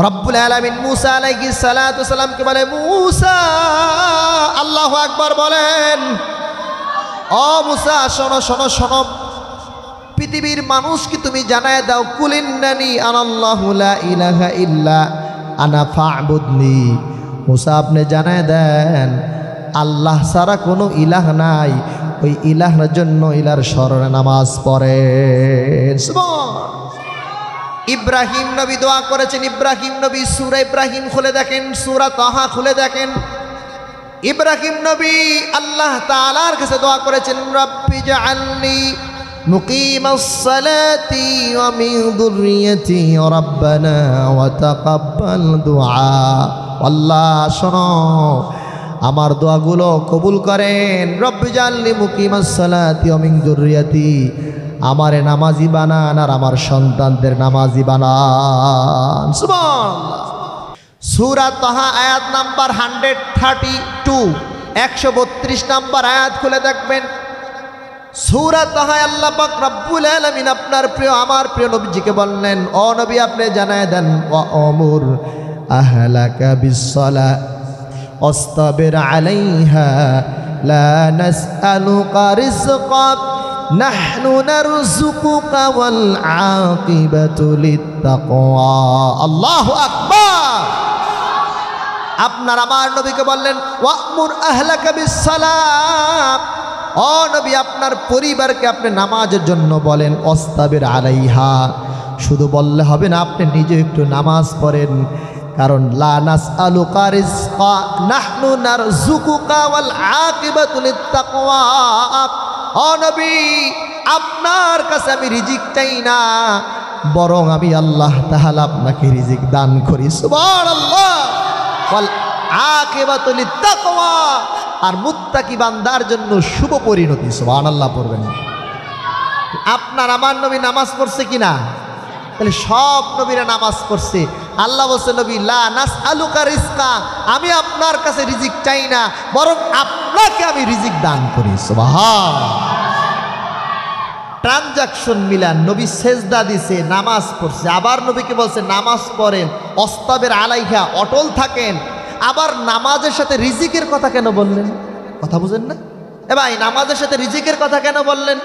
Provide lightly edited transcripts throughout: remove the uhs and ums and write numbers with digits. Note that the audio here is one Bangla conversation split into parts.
রব্বুল আলামিন মুসা আলাইহিস সালাতু সালামকে বলে, মুসা, আল্লাহু আকবার বলেন। ও মুসা, শোনো শোনো শোনো, পৃথিবীর মানুষকে তুমি জানায় দাও, কুলিন্নানি আনাল্লাহু লা ইলাহা ইল্লা আনা ফা'বুদনি। মুসা, আপনি জানায় দেন আল্লাহ ছাড়া কোনো ইলাহ নাই, ওই ইলাহর জন্য ইলার স্মরণে নামাজ পড়েন। ইব্রাহিম নবী দোয়া করেছেন। ইব্রাহিম নবী সূরা ইব্রাহিম খুলে দেখেন, সূরা তাহা খুলে দেখেন। ইব্রাহিম নবী আল্লাহ তাআলার কাছে দোয়া করেছেন, রব্বি জাআলনি মুকিমাস সালাতি ওয়া মিন যুররিয়্যাতি রাব্বানা ওয়া তাকাব্বাল দুআ। আল্লাহ শোনো, আমার দোয়াগুলো কবুল করেন। রব্বি জাআলনি মুকিমাস সালাতি ওয়া মিন যুররিয়্যাতি, আমারে নামাজি বানান আর আমার সন্তানদের নামাজি বানান। সুবহানাল্লাহ। সূরা তাহা আয়াত নাম্বার 132, 132 নাম্বার আয়াত খুলে দেখবেন। সূরা তাহা আল্লাহ পাক রব্বুল আলামিন আপনার প্রিয় আমার প্রিয় নবীজিকে বললেন, ও নবী, আপনি জানায় দেন, ওয়া আমুর আহলাকা বিসসালাহ ওয়াসতাবির আলাইহা লা নাসআলুকা রিজকা নাহনু নারযুকুকা ওয়াল আকিবাতু লিত্তাকওয়া। আল্লাহু আকবার। আপনার আমার নবীকে বললেন, ওয়া'মুর আহলাকা বিসসালাহ, ও নবী, আপনার পরিবারকে আপনি নামাজের জন্য বলেন, ওয়াসতাবির আলাইহা, শুধু বললে হবে না, আপনি নিজে একটু নামাজ পড়েন। কারণ লা নাসআলুকা রিজকা নাহনু নারযুকুকা ওয়াল আকিবাতু লিত্তাকওয়া। ও নবী, আপনার কাছে আমি রিজিক চাই না, বরং আমি আল্লাহ তাআলা আপনাকে রিজিক দান করি। সুবহানাল্লাহ। ওয়াল আকিবাতু লিত্তাকওয়া, আর মুত্তাকি বান্দার জন্য শুভ পরিণতি। সুবহানাল্লাহ পড়বেন। আপনার আমার নবী নামাজ পড়ছে কিনা? তাহলে সব নবীরা নামাজ পড়ছে। আল্লাহ বলছে, নবী লা নাসআলুকা রিজকা, আমি আপনার কাছে রিজিক চাই না, বরং আপনাকে আমি রিজিক দান করি। সুবহানাল্লাহ। ট্রানজাকশন মিলান, নবী সেজদা দিছে, নামাজ পড়ছে, আবার নবীকে বলছে নামাজ পড়েন, ওয়াসতাবির আলাইহা, অটল থাকেন। আবার নামাজের সাথে রিজিকের কথা কেন বললেন? কথা বুঝেন না? এ ভাই, নামাজের সাথে রিজিকের কথা কেন বললেন?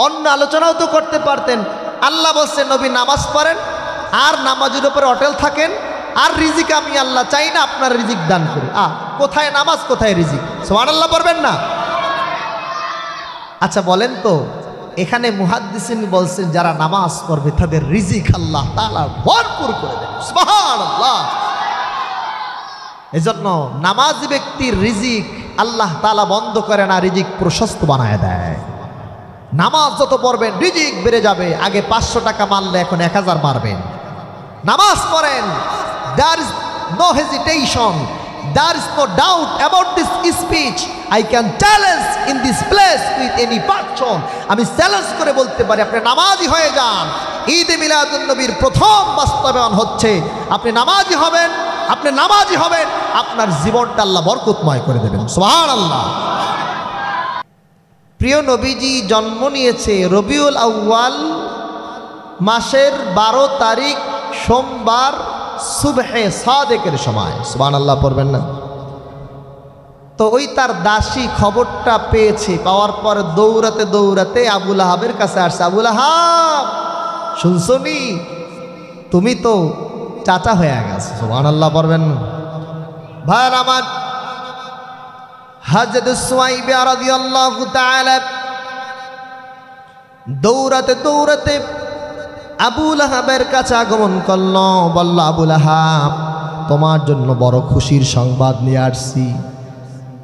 অন্য আলোচনাও তো করতে পারতেন। আল্লাহ বলছে নবী নামাজ পড়েন আর নামাজের উপরে অটল থাকেন, আর রিজিক আমি আল্লাহ চাই না, আপনার রিজিক দান করি। কোথায় নামাজ, কোথায় রিজিক? সুবহানাল্লাহ পড়বেন না? আচ্ছা বলেন তো, এখানে মুহাদ্দিসিন বলছেন যারা নামাজ পড়বে তাদের রিজিক আল্লাহ তাআলা ভরপুর করে দেন। সুবহানাল্লাহ। এজন্য নামাজি ব্যক্তির রিজিক আল্লাহ তাআলা বন্ধ করে না, রিজিক প্রশস্ত বানায় দেয়। নামাজ যত পড়বেন রিজিক বেড়ে যাবে। আগে 500 টাকা মারলে এখন 1000 মারবেন। নামাজ পড়েন, there is no hesitation, there is no doubt about this speech. I can challenge in this place with any person. আমি চ্যালেঞ্জ করে বলতে পারি, আপনি নামাজি হয়ে যান। ঈদে মিলাদুন নবীর প্রথম বাস্তবায়ন হচ্ছে আপনি নামাজি হবেন, আপনি নামাজি হবেন, আপনার জীবনটা আল্লাহ বরকতময় করে দেবেন। সুবহানাল্লাহ। প্রিয় নবীজি জন্ম নিয়েছে রবিউল আউয়াল মাসের 12 তারিখ সোমবার সুবহে সাদেকের সময়। সুবহানাল্লাহ পড়বেন না? তো ওই তার দাসী খবরটা পেয়েছে, পাওয়ার পর দৌড়াতে দৌড়াতে আবু লাহাবের কাছে আসছে। আবু লাহাব, শুনছনি তুমি তো চাচা হয়ে গেছে। সুবহানাল্লাহ পড়বেন না? ভাই আমার, হযরত সুয়াইবা রাদিয়াল্লাহু তাআলা দৌড়াতে দৌড়াতে আবু লাহাবের কাছে আগমন করল। বলল, আবু লাহাব, তোমার জন্য বড় খুশির সংবাদ নিয়ে আসছি।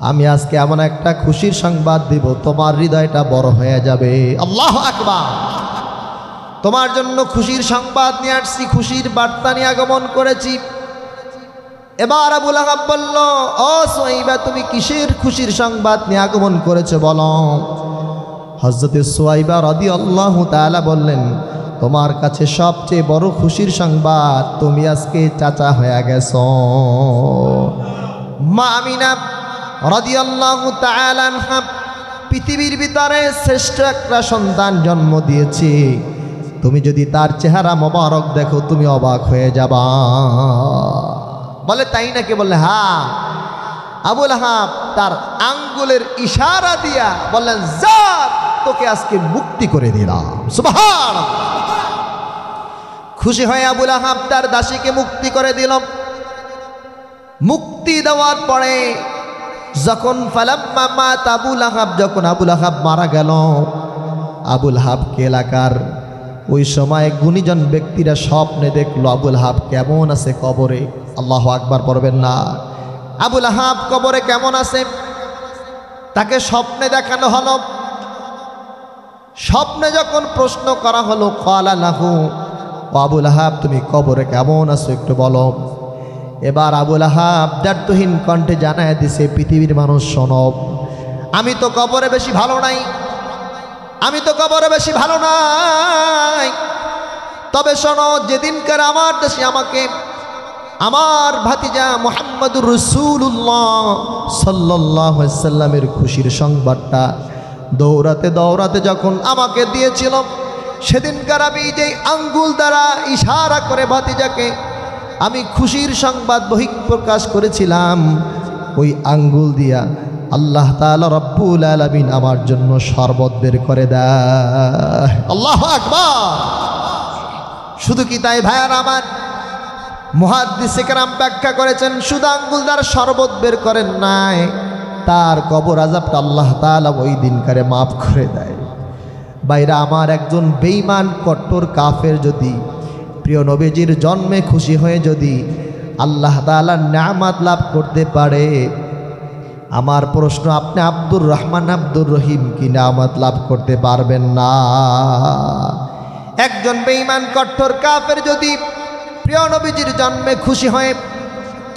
আমি আজকে এমন একটা খুশির সংবাদ দিব, তোমার হৃদয়টা বড় হয়ে যাবে। আল্লাহু আকবার। তোমার জন্য খুশির সংবাদ নিয়ে আসছি, খুশির বার্তা নিয়ে আগমন করেছি। এবার আবু লাহাব বলল, ও সুয়াইবা, তুমি কিসের খুশির সংবাদ নিয়ে আগমন করেছো বলো। হযরত সুয়াইবা রাদিয়াল্লাহু তাআলা বললেন, তোমার কাছে সবচেয়ে বড় খুশির সংবাদ, তুমি আজকে চাচা হয়ে গেছো। মা আমিনা রাদিয়াল্লাহু তাআলা আনহা পৃথিবীর ভিতরে শ্রেষ্ঠ একটা সন্তান জন্ম দিয়েছে। তুমি যদি তার চেহারা মোবারক দেখো তুমি অবাক হয়ে যাবা। বলে তাই নাকি? বললে হ্যাঁ। আবু লাহাব তার আঙ্গুলের ইশারা দিয়া বললেন, যা, তোকে আজকে মুক্তি করে দিলাম। সুবহানাল্লাহ। খুশি হয়ে আবু লাহাব তার দাসীকে মুক্তি করে দিল। মুক্তি দেওয়ার পরে যখন ফালাম্মা মাত আবু লাহাব, যখন আবু লাহাব মারা গেল, আবু লাহাবকে এলাকার ওই সময় গুণীজন ব্যক্তিরা স্বপ্নে দেখলো আবু লাহাব কেমন আছে কবরে। আল্লাহু আকবার পড়বেন না? আবু লাহাব কবরে কেমন আছে তাকে স্বপ্নে দেখানো হলো। স্বপ্নে যখন প্রশ্ন করা হলো, ক্বালা লাহু, আবু লাহাব তুমি কবরে কেমন আছো একটু বলো। এবার আবু লাহাব দ্ব্যর্থহীন কণ্ঠে জানায় দিছে, পৃথিবীর মানুষ শোনো, আমি তো কবরে বেশি ভালো নাই, আমি তো কবরে বেশি ভালো নাই। তবে শোনো, যেদিনকার আমার দেশে আমাকে আমার ভাতিজা মুহাম্মদুর রাসূলুল্লাহ সাল্লাল্লাহু আলাইহি সাল্লামের খুশির সংবাদটা দৌড়াতে দৌড়াতে যখন আমাকে দিয়েছিল, সেদিনকার আমি যেই আঙ্গুল দ্বারা ইশারা করে ভাতিজাকে আমি খুশির সংবাদ বহিঃপ্রকাশ করেছিলাম, ওই আঙ্গুল দিয়া আল্লাহ তাআলা রব্বুল আলামিন আমার জন্য শরবত বের করে দেয়। আল্লাহু আকবার। শুধু কি তাই ভাইয়ার আমার, মুহাদ্দিসে কেরাম ব্যাখ্যা করেছেন, শুধু আঙ্গুল দ্বারা শরবত বের করেন নাই, তার কবর আযাবটা আল্লাহ তাআলা ওই দিনকারে মাফ করে দেয়। বাইরা আমার, একজন বেঈমান কট্টর কাফের যদি প্রিয় নবীজির জন্মে খুশি হয়ে যদি আল্লাহ তাআলার নিয়ামত লাভ করতে পারে, আমার প্রশ্ন, আপনি আব্দুর রহমান আব্দুর রহিম কি নিয়ামত লাভ করতে পারবেন না? একজন বেঈমান কট্টর কাফের যদি প্রিয় নবীজির জন্মে খুশি হয়ে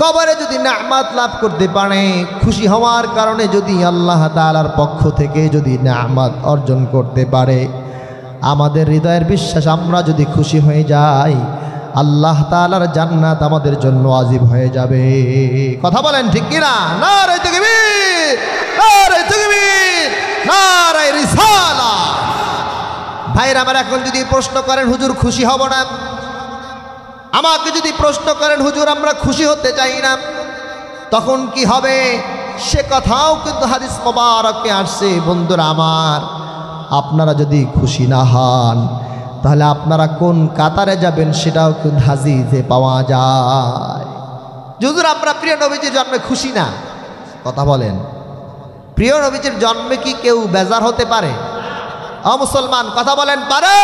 কবরে যদি নিয়ামত লাভ করতে পারে, খুশি হওয়ার কারণে যদি আল্লাহ তাআলার পক্ষ থেকে যদি নিয়ামত অর্জন করতে পারে, আমাদের হৃদয়ের বিশ্বাস, আমরা যদি খুশি হয়ে যাই, আল্লাহ তাআলার জান্নাত আমাদের জন্য ওয়াজিব হয়ে যাবে। কথা বলেন ঠিক কিনা? নারে তাকবীর, নারে তাকবীর, নারে রিসালাহ। ভাইরা আমার, এখন যদি প্রশ্ন করেন হুজুর খুশি হব না, আমাকে যদি প্রশ্ন করেন হুজুর আমরা খুশি হতে চাই না, তখন কি হবে? সে কথাও কিন্তু হাদিস মোবারকে আসছে। বন্ধুরা আমার, আপনারা যদি খুশি না হন, তাহলে আপনারা কোন কাতারে যাবেন সেটাও কিন্তু হাদিসে পাওয়া যায়। হুজুর আমরা প্রিয় নবীজির জন্মে খুশি না, কথা বলেন, প্রিয় নবীজির জন্মে কি কেউ বেজার হতে পারে? মুসলমান কথা বলেন, পারে?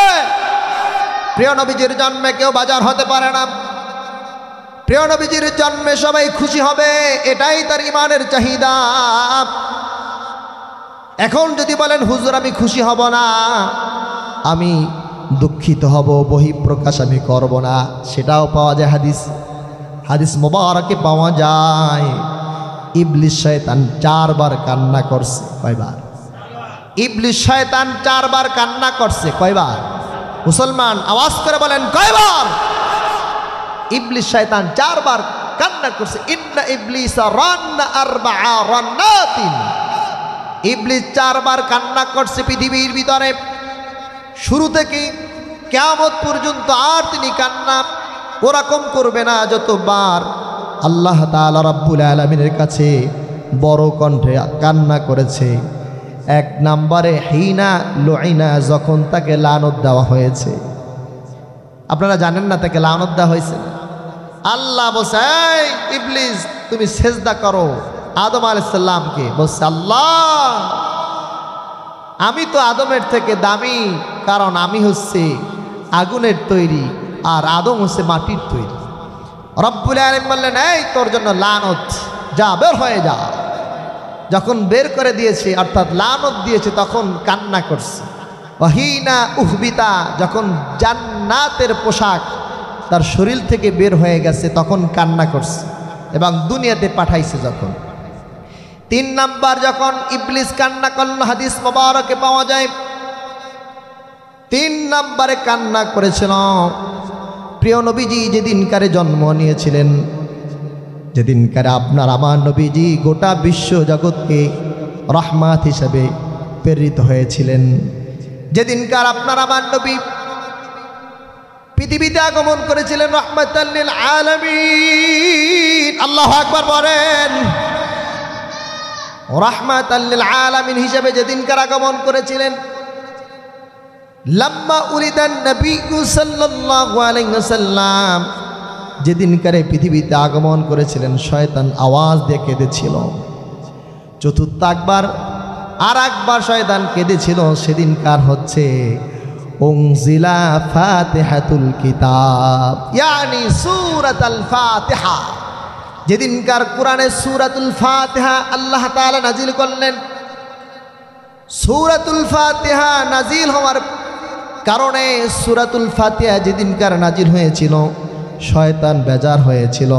প্রিয় নবীজির জন্মে কেউ বাজার হতে পারে না। প্রিয় নবীজির জন্মে সবাই খুশি হবে, এটাই তার ইমানের চাহিদা। এখন যদি বলেন হুজুর আমি খুশি হব না, আমি দুঃখিত হব, বহিঃপ্রকাশ আমি করব না, সেটাও পাওয়া যায় হাদিস মোবারকে পাওয়া যায়। ইবলিস শয়তান 4 বার কান্না করছে। কয়বার? ইবলিস শয়তান 4 বার কান্না করছে। কয়বার? মুসলমান আওয়াজ করে বলেন কয়বার? ইবলিস শয়তান 4 বার কান্না করছে। ইন্না ইবলিসা রান্না 4 রান্নাতিন। ইবলিস 4 বার কান্না করছে পৃথিবীর ভিতরে, শুরু থেকে কিয়ামত পর্যন্ত। আর তিনি কান্না ওরকম করবে না যতবার আল্লাহ তাআলা রাব্বুল আলামিনের কাছে বড় কণ্ঠে কান্না করেছে। 1 নম্বরে হিনা লুইনা, যখন তাকে লানত দেওয়া হয়েছে। আপনারা জানেন না তাকে লানত দেওয়া হয়েছে? আল্লাহ বলছে, এই ইবলিস তুমি সেজদা করো আদম আলাইহিস সালামকে। বলছে আল্লাহ আমি তো আদমের থেকে দামি, কারণ আমি হচ্ছে আগুনের তৈরি আর আদম হচ্ছে মাটির তৈরি। রব্বুল আলামিন বললেন, এই তোর জন্য লানত, যা বের হয়ে যা। যখন বের করে দিয়েছে অর্থাৎ লানত দিয়েছে, তখন কান্না করছে। ওয়াহিনা উহবিতা, যখন জান্নাতের পোশাক তার শরীর থেকে বের হয়ে গেছে তখন কান্না করছে এবং দুনিয়াতে পাঠাইছে যখন। 3 নাম্বার যখন ইবলিস কান্না করল, হাদিস মোবারকে পাওয়া যায় 3 নম্বরে কান্না করেছিল প্রিয় নবীজি যেদিনকারে জন্ম নিয়েছিলেন, যেদিনকারে আপনার আমার নবীজি গোটা বিশ্ব জগৎকে রহমত হিসেবে প্রেরিত হয়েছিলেন, যেদিনকার আপনার আমার নবী পৃথিবীতে আগমন করেছিলেন রাহমাতাল লিল আলামিন। আল্লাহু আকবার বলেন। রাহমাতাল লিল আলামিন হিসেবে যেদিনকার আগমন করেছিলেন, লাম্মা উলিদান নবী সাল্লাল্লাহু আলাইহি ওয়াসাল্লাম, যেদিনকারে পৃথিবীতে আগমন করেছিলেন শয়তান আওয়াজ দিয়ে কেঁদেছিল। চতুর্থ একবার আর একবার শয়তান কেঁদেছিল, সেদিনকার হচ্ছে উনজিলা ফাতিহাতুল কিতাব, ইয়ানি সূরাতুল ফাতিহা। যেদিনকার কোরআনে সূরাতুল ফাতিহা আল্লাহ তাআলা নাজিল করলেন। সূরাতুল ফাতিহা নাজিল হওয়ার কারণে, সূরাতুল ফাতিহা যেদিনকার নাজিল হয়েছিল শয়তান বেজার হয়েছিল।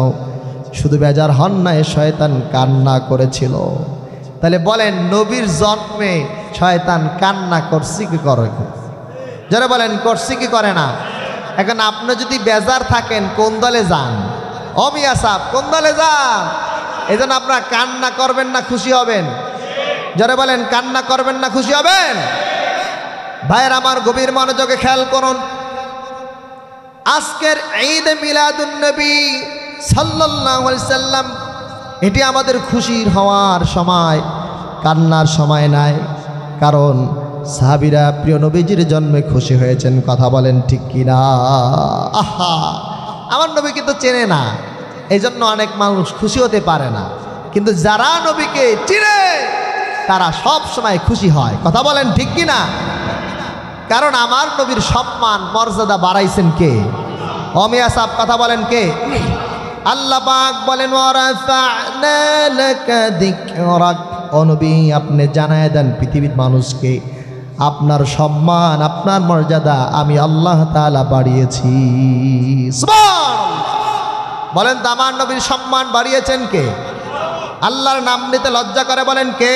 শুধু বেজার হন নাই, শয়তান কান্না করেছিল। তাহলে বলেন, নবীর জন্মে শয়তান কান্না করছে কি করে? যারা বলেন করছে কি করে না? এখন আপনি যদি বেজার থাকেন কোন দলে যান? ও মিয়া সাহেব, কোন দলে যান? এই জন্য আপনারা কান্না করবেন না খুশি হবেন? যারা বলেন কান্না করবেন না খুশি হবেন? ভাইয়ের আমার, গভীর মনোযোগে খেয়াল করুন। আজকের ঈদ মিলাদুন নবী সাল্লাল্লাহু আলাইহি সাল্লাম, এটি আমাদের খুশির হওয়ার সময়, কান্নার সময় নাই। কারণ সাহাবীরা প্রিয় নবীজির জন্মে খুশি হয়েছেন। কথা বলেন ঠিক কিনা? আহা, আমার নবীকে তো চেনে না, এই জন্য অনেক মানুষ খুশি হতে পারে না। কিন্তু যারা নবীকে চিনে তারা সব সময় খুশি হয়। কথা বলেন ঠিক কিনা? কারণ আমার নবীর সম্মান মর্যাদা বাড়াইছেন কে? অমিয়া সাহেব কথা বলেন কে? আল্লাহ পাক বলেন, ওয়ারাফা'না লাকা যিকরাক। ও নবী, আপনি জানায় দেন পৃথিবীর মানুষকে আপনার সম্মান, আপনার মর্যাদা আমি আল্লাহ তাআলা বাড়িয়েছি। সুবহানাল্লাহ। বলেন তো, আমার নবীর সম্মান বাড়িয়েছেন কে? আল্লাহর নাম নিতে লজ্জা করে বলেন কে?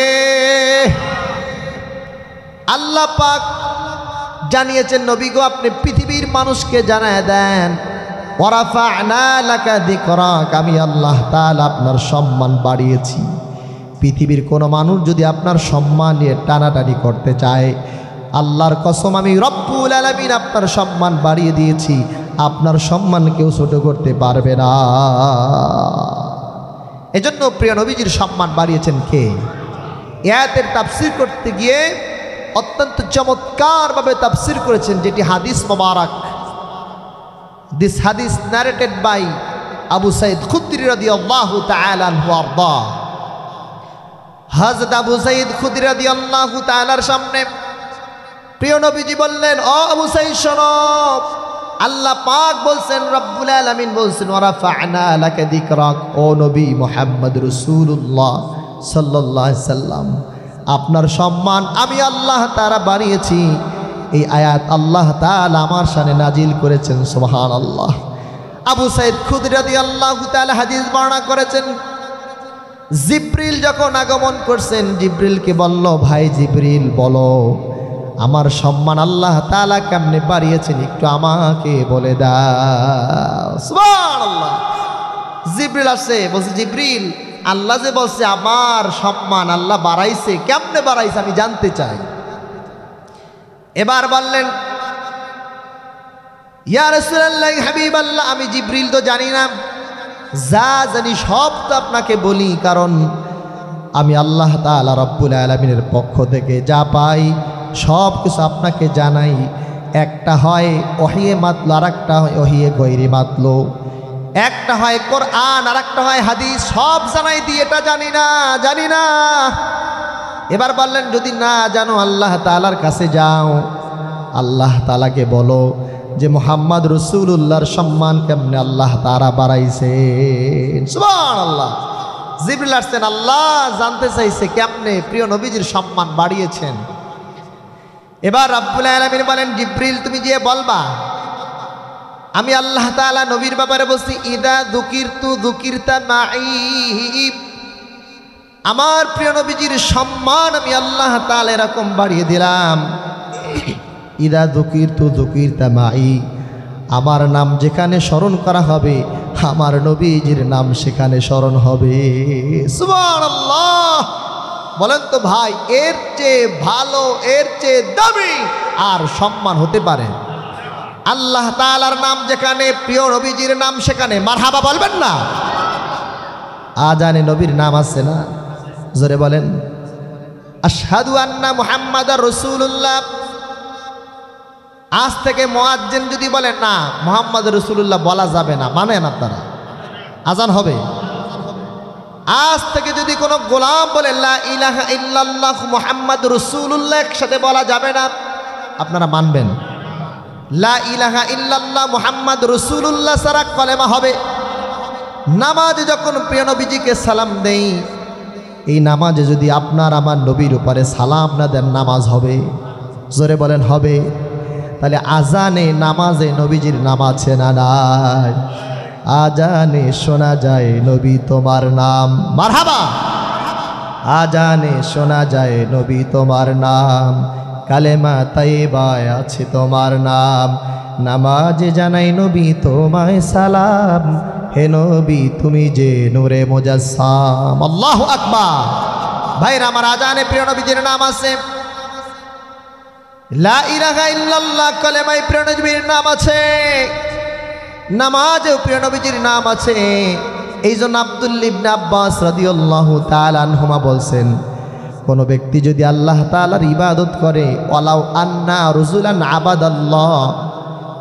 আল্লাহ পাক জানিয়েছেন, নবী গো আপনি পৃথিবীর মানুষকে জানায় দেন, ওয়ারাফা'না লাকা যিকরাক, আমি আল্লাহ তাআলা আপনার সম্মান বাড়িয়েছি। পৃথিবীর কোনো মানুষ যদি আপনার সম্মান নিয়ে টানাটানি করতে চায়, আল্লাহর কসম আমি রব্বুল আলামিন আপনার সম্মান বাড়িয়ে দিয়েছি। আপনার সম্মান কেউ ছোট করতে পারবে না। এজন্য প্রিয় নবীজির সম্মান বাড়িয়েছেন কে? আয়াতের তাফসীর করতে গিয়ে অত্যন্ত চমৎকারভাবে তাফসীর করেছেন, যেটি হাদিস মোবারক। দিস হাদিস নারেটেড বাই আবু সাইদ খুদরি রাদিয়াল্লাহু তাআলা আনহু আরদা। হযরত আবু সাইদ খুদরি রাদিয়াল্লাহু তাআলার সামনে প্রিয় নবীজি বললেন, ও আবু সাইদ শোনো, আল্লাহ পাক বলছেন, রব্বুল আলামিন বলছেন, ওয়ারাফা'না লাকা যিকরাক। ও নবী মুহাম্মদ রাসূলুল্লাহ সাল্লাল্লাহু আলাইহি সাল্লাম, আপনার সম্মান আমি আল্লাহ তাআলা বাড়িয়েছি। এই আয়াত আল্লাহ তাআলা আমার শানে নাজিল করেছেন। সুবহানাল্লাহ। আবু সাইদ খুদরি রাদিয়াল্লাহু তাআলা হাদিস বর্ণনা করেছেন, জিবরিল যখন আগমন করছেন, জিবরিলকে বলল, ভাই জিবরিল বলো আমার সম্মান আল্লাহ তাআলা কেমনে বাড়িয়েছেন একটু আমাকে বলে দাও। সুবহানাল্লাহ। জিবরিল আসে, বলছে, জিবরিল আল্লাহ যে বলছে আমার সম্মান আল্লাহ বাড়াইছে, কেমনে বাড়াইছে আমি জানতে চাই। এবার বললেন, ইয়া রাসূলুল্লাহ, হাবিবাল্লাহ, আমি জিবরিল তো জানি না, যা জানি সব তো আপনাকে বলি, কারণ আমি আল্লাহ তাআলা রব্বুল আলামিনের পক্ষ থেকে যা পাই সব কিছু আপনাকে জানাই। একটা হয় ওহিয়ে মাতলো, আর একটা হয় ওহিয়ে গৈরি মাতলো, একটা হয় কোরআন আর একটা হয় হাদিস, সব জানাই দিই, এটা জানি না, জানি না। এবার বললেন, যদি না জানো আল্লাহ তাআলার কাছে যাও, আল্লাহ তাআলাকে বলো যে মুহাম্মদ রাসূলুল্লাহর সম্মান কেমনে আল্লাহ তাআলা বাড়াইছেন। সুবহানাল্লাহ। জিবরিল আসছেন, আল্লাহ জানতে চাইছে কেমনে প্রিয় নবীজির সম্মান বাড়িয়েছেন। এবার রব্বুল আলামিন বলেন, জিবরিল তুমি গিয়ে বলবা আমি আল্লাহ তাআলা নবীর ব্যাপারে বলছি, ইদা যুকিরতু যুকিরতা মাই, আমার প্রিয় নবীজির সম্মান আমি আল্লাহ তাআলা এরকম বাড়িয়ে দিলাম। ইদা যুকিরতু যুকিরতা মাই, আমার নাম যেখানে স্মরণ করা হবে আমার নবীজির নাম সেখানে স্মরণ হবে। সুবহানাল্লাহ। বলেন তো ভাই, এর চেয়ে ভালো, এর চেয়ে দামি আর সম্মান হতে পারে? আল্লাহ তাআলার নাম যেখানে, প্রিয় নবীজির নাম সেখানে মারহাবা বলবেন না? আজানে নবীর নাম আছে না? জোরে বলেন আশহাদু আন্না মুহাম্মাদার রাসূলুল্লাহ। আজ থেকে মুয়াজ্জিন যদি বলেন না মুহাম্মদ রাসূলুল্লাহ বলা যাবে না, মানেন আপনারা? আজান হবে। আজ থেকে যদি কোনো গোলাম বলে লা ইলাহা ইল্লাল্লাহ মুহাম্মাদুর রাসূলুল্লাহ একসাথে বলা যাবে না, আপনারা মানবেন? লা ইলাহা ইল্লাল্লাহ মুহাম্মাদুর রাসূলুল্লাহ সারা কলেমা হবে। নামাজে যখন প্রিয় নবীজিকে সালাম দেই, এই নামাজে যদি আপনার আমার নবীর উপরে সালাম না দেন নামাজ হবে? জোরে বলেন হবে। তাহলে আজানে নামাজে নবীজির নাম আছে না নাই? আজানে শোনা যায় নবী তোমার নাম, মারহাবা। আজানে শোনা যায় নবী তোমার নাম, কালেমা তাইবায় আছে তোমার নাম, নামাজে জানাই নবী তোমায় সালাম, হে নবী তুমি যে নূরে মুজাসসাম। আল্লাহু আকবার। ভাইরা আমার, আজানে প্রিয় নবীজির নাম আছে, লা ইলাহা ইল্লাল্লাহ কালেমায় প্রিয় নবীর নাম আছে, নামাজেও প্রিয় নবীজির নাম আছে। এই জন্য আব্দুল্লাহ ইবনে আব্বাস রাদিয়াল্লাহু তাআলা আনহুমা বলছেন, কোন ব্যক্তি যদি আল্লাহ তাআলার ইবাদত করে, ওয়ালাউ আন্না রাজুলান আবাদাল্লাহ,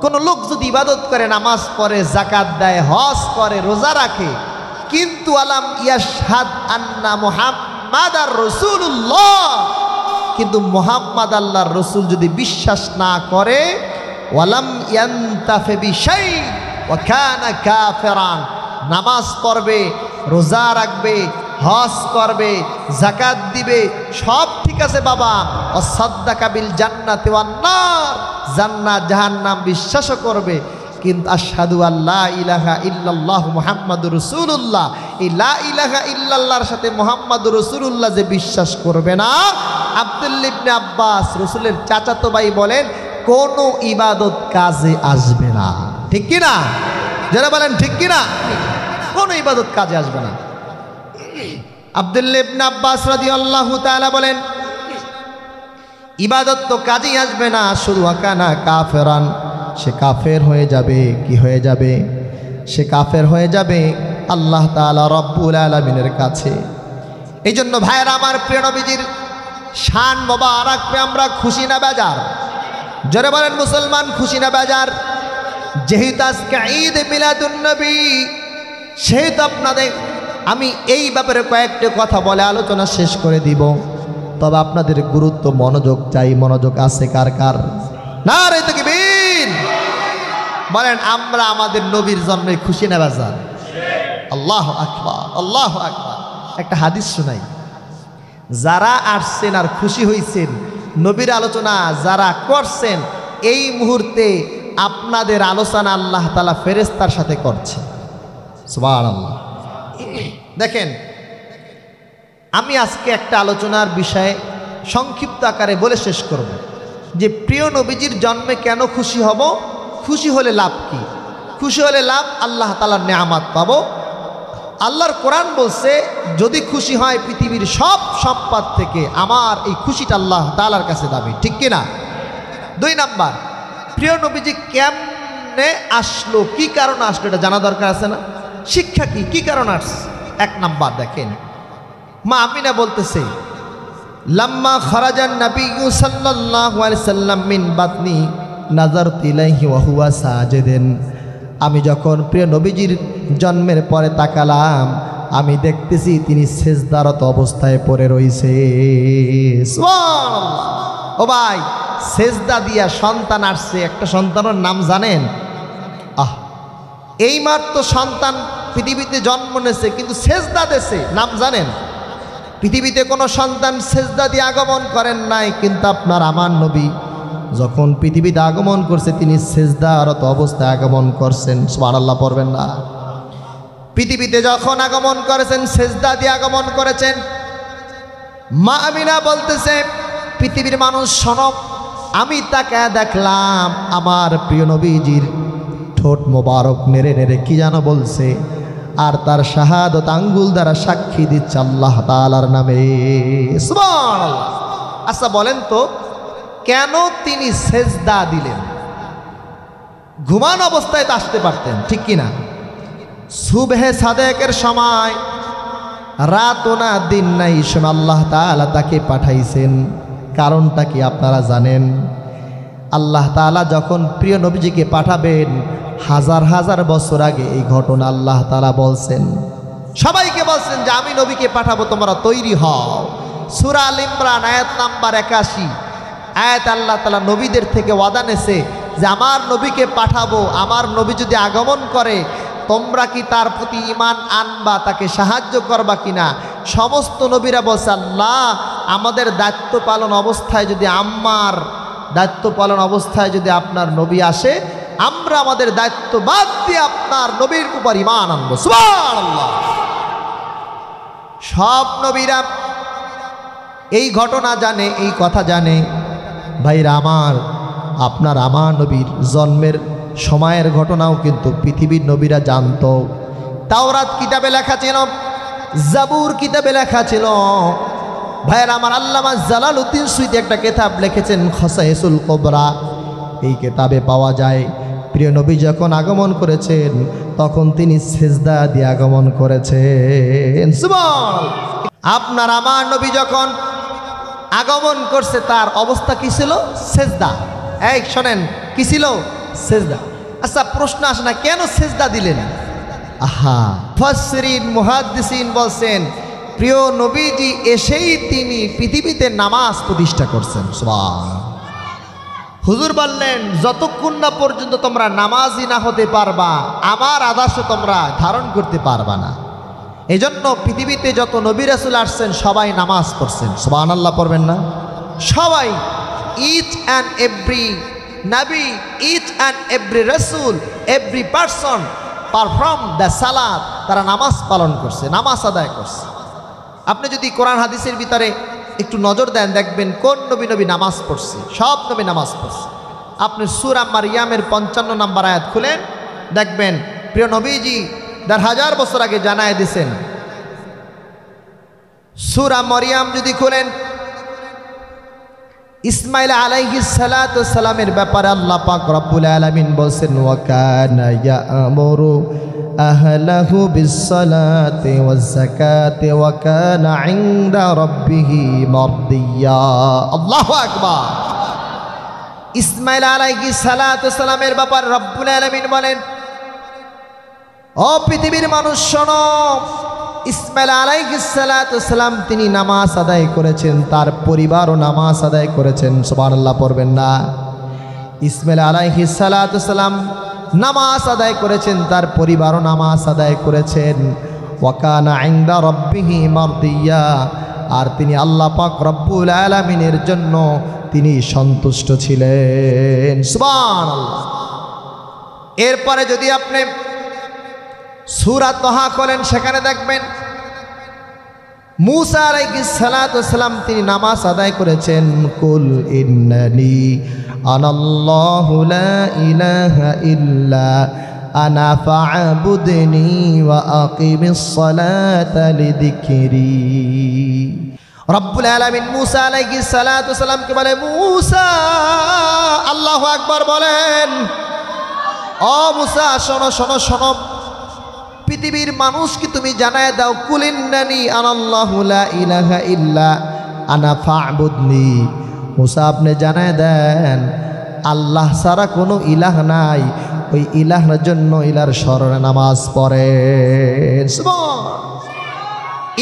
কোন লোক যদি ইবাদত করে, নামাজ পড়ে, যাকাত দেয়, হজ করে, রোজা রাখে, কিন্তু আলাম ইয়াশহাদ আন্না মুহাম্মাদার রাসূলুল্লাহ, কিন্তু মুহাম্মদ আল্লাহর রসুল যদি বিশ্বাস না করে, ওয়ালাম ইয়ান্তাফি বিশাই ওয়া কানা কাফিরান, নামাজ পড়বে, রোজা রাখবে, হজ করবে, যাকাত দিবে, সব ঠিক আছে বাবা, ওয়াসাদ্দাকা বিল জান্নাতি ওয়ান নার, জান্নাত জাহান্নাম বিশ্বাসও করবে, কিন্তু আশহাদু আল্লা ইলাহা ইল্লাল্লাহ মুহাম্মাদুর রাসূলুল্লাহ, এই লা ইলাহা ইল্লাল্লাহর সাথে মুহাম্মাদুর রাসূলুল্লাহ যে বিশ্বাস করবে না, আব্দুল্লাহ ইবনে আব্বাস রাসূলের চাচাতো ভাই বলেন, কোন ইবাদত কাজে আসবে না। ঠিক কি না? যারা বলেন ঠিক কি না? কোন ইবাদত কাজে আসবে না। আব্দুল্লাহ ইবনে আব্বাস রাদিয়াল্লাহু তাআলা বলেন, ইবাদত তো কাজেই আসবে না, শুধু ওয়াকানা কাফেরান, সে কাফের হয়ে যাবে। কি হয়ে যাবে? সে কাফের হয়ে যাবে আল্লাহ তাআলা রব্বুল আলামিনের কাছে। এই জন্য ভাইয়েরা আমার, প্রিয় নবীজির শান মোবারক পে আমরা খুশি না বেজার? জোরে বলেন মুসলমান, খুশি না বেজার? যেহেতু আজকে ঈদ মিলাদুন নবী, সেহেতু আপনাদের আমি এই ব্যাপারে কয়েকটি কথা বলে আলোচনা শেষ করে দিব। তবে আপনাদের গুরুত্ব, মনোযোগ চাই। মনোযোগ আছে কার কার? নারে তাকবীর। বলেন, আমরা আমাদের নবীর জন্মে খুশি না বেজার? আল্লাহু আকবার, আল্লাহু আকবার। একটা হাদিস শোনাই, যারা আসছেন আর খুশি হয়েছেন, নবীর আলোচনা যারা করছেন, এই মুহূর্তে আপনাদের আলোচনা আল্লাহ তাআলা ফেরেশতার সাথে করছে। সুবহানাল্লাহ। দেখেন, আমি আজকে একটা আলোচনার বিষয়ে সংক্ষিপ্ত আকারে বলে শেষ করব, যে প্রিয় নবীজির জন্মে কেন খুশি হব, খুশি হলে লাভ কি? খুশি হলে লাভ আল্লাহ তাআলার নেয়ামত পাবো। আল্লাহর কোরআন বলছে, যদি খুশি হয় পৃথিবীর সব সম্পদ থেকে আমার এই খুশিটা আল্লাহ তাআলার কাছে দাবি। ঠিক কিনা? 2 নাম্বার, প্রিয় নবীজি কেমনে আসলো, কি কারণে আসলো, এটা জানা দরকার আছে না? শিক্ষা কি, কি কারণে আসছে? 1 নাম্বার দেখেন, মা আমিনা বলতেছে, লাম্মা খারাজান নবিয়্যু সাল্লাল্লাহু আলাইহি সাল্লাম মিন বাতনি নাযারতু ইলাইহি ওয়া হুয়া সাজিদুন, আমি যখন প্রিয় নবীজির জন্মের পরে তাকালাম, আমি দেখতেছি তিনি সেজদারত অবস্থায় পড়ে রয়েছে। সুবহানাল্লাহ। ও ভাই, সেজদা দিয়া সন্তান আসছে, একটা সন্তানের নাম জানেন? এইমাত্র সন্তান পৃথিবীতে জন্ম নিয়েছে, কিন্তু সেজদা দেশে, নাম জানেন? পৃথিবীতে কোনো সন্তান সেজদা দিয়ে আগমন করেন নাই, কিন্তু আপনার আমার নবী যখন পৃথিবীতে আগমন করছে, তিনি সেজদারত অবস্থায় আগমন করছেন। সুবহানাল্লাহ পড়বেন না? পৃথিবীতে যখন আগমন করেছেন, সেজদা দিয়ে আগমন করেছেন। মা আমিনা বলতেছে, পৃথিবীর মানুষ শোনো, আমি তাকে দেখলাম আমার প্রিয় নবীজির ঠোঁট মোবারক নেড়ে নেড়ে কি যেন বলছে, আর তার শাহাদত আঙ্গুল দ্বারা সাক্ষী দিচ্ছে আল্লাহ তাআলার নামে। সুবহানাল্লাহ। আচ্ছা বলেন তো, কেন তিনি সেজদা দিলেন? ঘুমানো অবস্থায় তো আসতে পারতেন, ঠিক কিনা? সুবহে সাদেকের সময়, রাত না দিন নাই, সময় আল্লাহ তাআলা তাকে পাঠাইছেন। কারণটা কি আপনারা জানেন? আল্লাহ তাআলা যখন প্রিয় নবীজিকে পাঠাবেন, হাজার হাজার বছর আগে এই ঘটনা আল্লাহ তাআলা বলছেন, সবাইকে বলছেন যে আমি নবীকে পাঠাবো, তোমরা তৈরি হও। সূরা আল ইমরান আয়াত নাম্বার 81 আয়াত আল্লাহ তাআলা নবীদের থেকে ওয়াদা নেছে যে আমার নবীকে পাঠাবো, আমার নবী যদি আগমন করে তোমরা কি তার প্রতি ঈমান আনবা, তাকে সাহায্য করবা কিনা? সমস্ত নবীরা বলছে, আল্লাহ আমাদের দায়িত্ব পালন অবস্থায় যদি আপনার নবী আসে, আমরা আমাদের দায়িত্ব বাদ দিয়ে আপনার নবীর উপর ঈমান আনবো। সুবহানাল্লাহ। সব নবীরা এই ঘটনা জানে, এই কথা জানে। ভাইরা আমার, আমার নবীর জন্মের সময়ের ঘটনাও কিন্তু পৃথিবীর নবীরা জানতো। তাওরাত কিতাবে লেখা ছিল, জাবুর কিতাবে লেখা ছিল। ভাইরা আমার, আল্লামা জালালউদ্দিন সুয়ুতী একটা কিতাব লিখেছেন, খসায়েসুল কুবরা। এই কিতাবে পাওয়া যায় প্রিয় নবী যখন আগমন করেছেন তখন তিনি সেজদা দিয়ে আগমন করেছেন। সুবহানাল্লাহ। আমার নবী যখন আগমন করছে তার অবস্থা কি ছিল? সেজদা। এই শোনেন, কি ছিল? সেজদা। আচ্ছা, প্রশ্ন আসে না, কেন সেজদা দিলেন? মুফাসসিরিন মুহাদ্দিসিন বলছেন, প্রিয় নবীজি এসেই তিনি পৃথিবীতে নামাজ প্রতিষ্ঠা করছেন। সুবহানাল্লাহ। হুজুর বললেন, যতক্ষণ না পর্যন্ত তোমরা নামাজি না হতে পারবা, আমার আদর্শ তোমরা ধারণ করতে পারবা না। এই জন্য পৃথিবীতে যত নবী রাসূল আসছেন সবাই নামাজ পড়ছেন। সুবহানাল্লাহ পড়বেন না? সবাই, ইচ অ্যান্ড এভরি নবী, ইচ অ্যান্ড এভরি রাসূল, এভরি পারসন পারফর্ম দ্য সালাত। তারা নামাজ পালন করছে, নামাজ আদায় করছে। আপনি যদি কোরআন হাদিসের ভিতরে একটু নজর দেন, দেখবেন কোন নবী নামাজ পড়ছে। সব নবী নামাজ পড়ছে। আপনি সূরা মারইয়ামের 55 নম্বর আয়াত খুলেন, দেখবেন প্রিয় নবীজি 1000 বছর আগে জানায় দিয়েছেন। সূরা মারইয়াম যদি খুলেন, ইসমাঈল আলাইহিস সালাতু ওয়াস সালামের ব্যাপারে আল্লাহ পাক রব্বুল আলামিন বলেন, ওয়া কানা ইয়া'মুরু আহলাহু বিস-সালাতি ওয়াজ-যাকাতি ওয়া কানা 'ইনদা রাব্বিহি মারদিয়া। আল্লাহু আকবার। ইসমাঈল আলাইহিস সালাতু ওয়াস সালামের ব্যাপারে রব্বুল আলামিন বলেন, ও পৃথিবীর মানুষ শোনো, ইসমাঈল আলাইহিস সালাতু ওয়াস সালাম তিনি নামাজ আদায় করেছেন, তার পরিবারও নামাজ আদায় করেছেন। সুবহানাল্লাহ পড়বেন না? ইসমাঈল আলাইহিস সালাতু ওয়াস সালাম নামাজ আদায় করেছেন, তার পরিবারও নামাজ আদায় করেছেন। ওয়া কানা 'ইনদা রাব্বিহি মারদিয়া। আর তিনি আল্লাহ পাক রব্বুল আলামিনের জন্য তিনি সন্তুষ্ট ছিলেন। সুবহানাল্লাহ। এরপরে যদি আপনি সূরা তাহা খোলেন, সেখানে দেখবেন মূসা আলাইহিস সালাতু ওয়াস সালাম তিনি নামাজ আদায় করেছেন। কুল ইন্নানি আনাল্লাহু লা ইলাহা ইল্লা আনা ফা'বুদনি ওয়া আকিমিস সালাতা লিযিকরি। রব্বুল আলামিন মূসা আলাইহিস সালাতু ওয়াস সালামকে বলে, মূসা, আল্লাহু আকবার বলেন। ও মূসা, শোনো শোনো শোনো, পৃথিবীর মানুষকে তুমি জানায় দাও, কুলিন্নানি আনাল্লাহু লা ইলাহা ইল্লা আনা ফা'বুদনি। মূসা আপনি জানায় দেন, আল্লাহ ছাড়া কোনো ইলাহ নাই, ওই ইলাহর জন্য ইলার স্মরণে নামাজ পড়েন।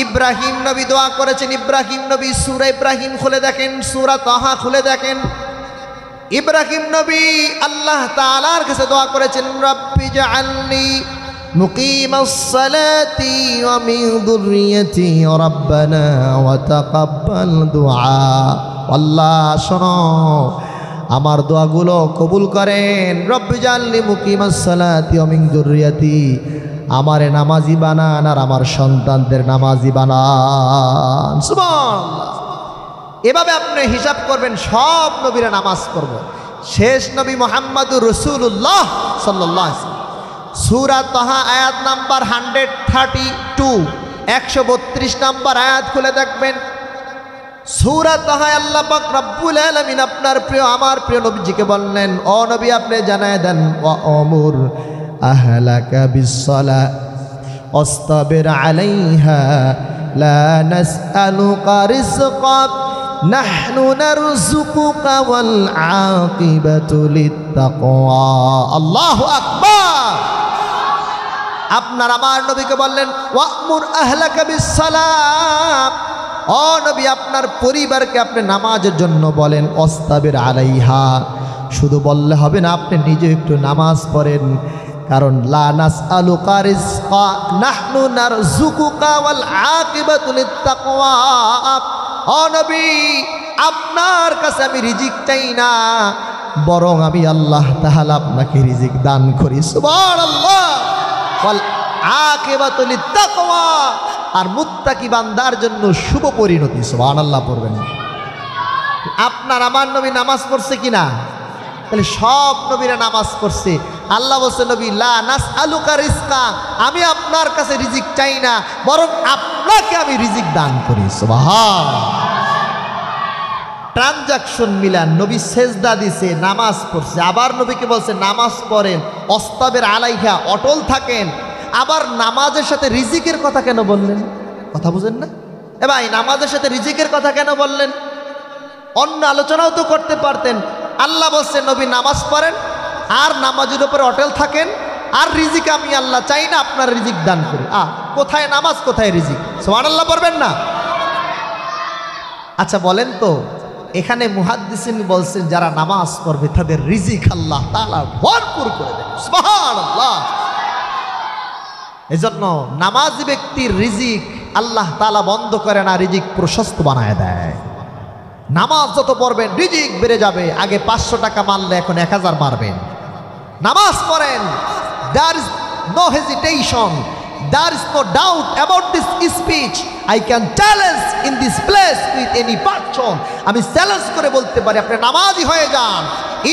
ইব্রাহিম নবী দোয়া করেছেন। ইব্রাহিম নবী সূরা ইব্রাহিম খুলে দেখেন, সূরা তাহা খুলে দেখেন। ইব্রাহিম নবী আল্লাহ তাআলার কাছে দোয়া করেছেন, রব্বি জাআলনি মুকিমাস সালাতি ওয়া মিন যুররিয়্যতি রাব্বানা ওয়া তাকাব্বাল দুআ। আল্লাহ শোনো, আমার দোয়াগুলো কবুল করেন। রব্বি জাআলনি মুকিমাস সালাতি ওয়া মিন যুররিয়্যতি, আমারে নামাজি বানান আর আমার সন্তানদের নামাজি বানান। সুবহানাল্লাহ। এভাবে আপনি হিসাব করবেন, সব নবীরা নামাজ পড়ব। শেষ নবী মুহাম্মদুর রাসূলুল্লাহ সাল্লাল্লাহু আলাইহি ওয়াসাল্লাম। সূরা তাহা আয়াত নাম্বার 132, 132 নম্বর আয়াত খুলে দেখবেন। সূরা তাহায় আল্লাহ পাক রব্বুল আলামিন আপনার প্রিয় আমার প্রিয় নবীজিকে বললেন, ও নবী আপনি জানায় দেন, ওয়া আমুর আহলাকা বিসসালাহ ওয়াসতাবির আলাইহা লা নাসআলুকা রিজকা নাহনু নারযুকুকা ওয়াল আকিবাতু লিত্তাকওয়া। আল্লাহু আকবার। আপনার আমার নবীকে বললেন, ওয়ামুর আহলাকা বিসসালাহ, ও নবী আপনার পরিবারকে আপনি নামাজের জন্য বলেন, ওয়াসতাবির আলাইহা, শুধু বললে হবে না, আপনি নিজে একটু নামাজ পড়েন। কারণ লা নাসআলুকা রিজকা নাহনু নারযুকুকা ওয়াল আকিবাতু লিত্তাকওয়া। ও নবী আপনার কাছে আমি রিজিক চাই না, বরং আমি আল্লাহ তাআলা আপনাকে রিজিক দান করি। সুবহানাল্লাহ। ওয়াল আকিবাতু লিত্তাকওয়া, আর মুত্তাকি বান্দার জন্য শুভ পরিণতি। সুবহানাল্লাহ পড়বেন। আপনার আমার নবী নামাজ পড়ছে কিনা? তাহলে সব নবীরা নামাজ পড়ছে। আল্লাহ বলছে, নবী লা নাসআলুকা রিজকা, আমি আপনার কাছে রিজিক চাই না, বরং আপনাকে আমি রিজিক দান করি। সুবহানাল্লাহ। ট্রানজাকশন মিলান, নবী সেজদা দিছে, নামাজ পড়ছে, আবার নবীকে বলছে নামাজ পড়েন, ওয়াসতাবির আলাইহা, অটল থাকেন। আবার নামাজের সাথে রিজিকের কথা কেন বললেন? কথা বুঝেন না? এ ভাই, নামাজের সাথে রিজিকের কথা কেন বললেন? অন্য আলোচনাও তো করতে পারতেন। আল্লাহ বলছে নবী নামাজ পড়েন আর নামাজের উপরে অটল থাকেন, আর রিজিক আমি আল্লাহ চাই না, আপনার রিজিক দান করি। কোথায় নামাজ কোথায় রিজিক? সুবহানাল্লাহ পড়বেন না? আচ্ছা বলেন তো, এখানে মুহাদ্দিসিন বলছেন যারা নামাজ পড়বে তাদের রিজিক আল্লাহ তাআলা ভরপুর করে দেন। সুবহানাল্লাহ। এজন্য নামাজি ব্যক্তির রিজিক আল্লাহ তাআলা বন্ধ করে না, রিজিক প্রশস্ত বানায় দেয়। নামাজ যত পড়বেন রিজিক বেড়ে যাবে। আগে 500 টাকা মারলে এখন 1000 মারবেন। নামাজ পড়েন, there is no hesitation, there is no doubt about this speech. I can challenge in this place with any person. আমি চ্যালেঞ্জ করে বলতে পারি, আপনি নামাজি হয়ে যান।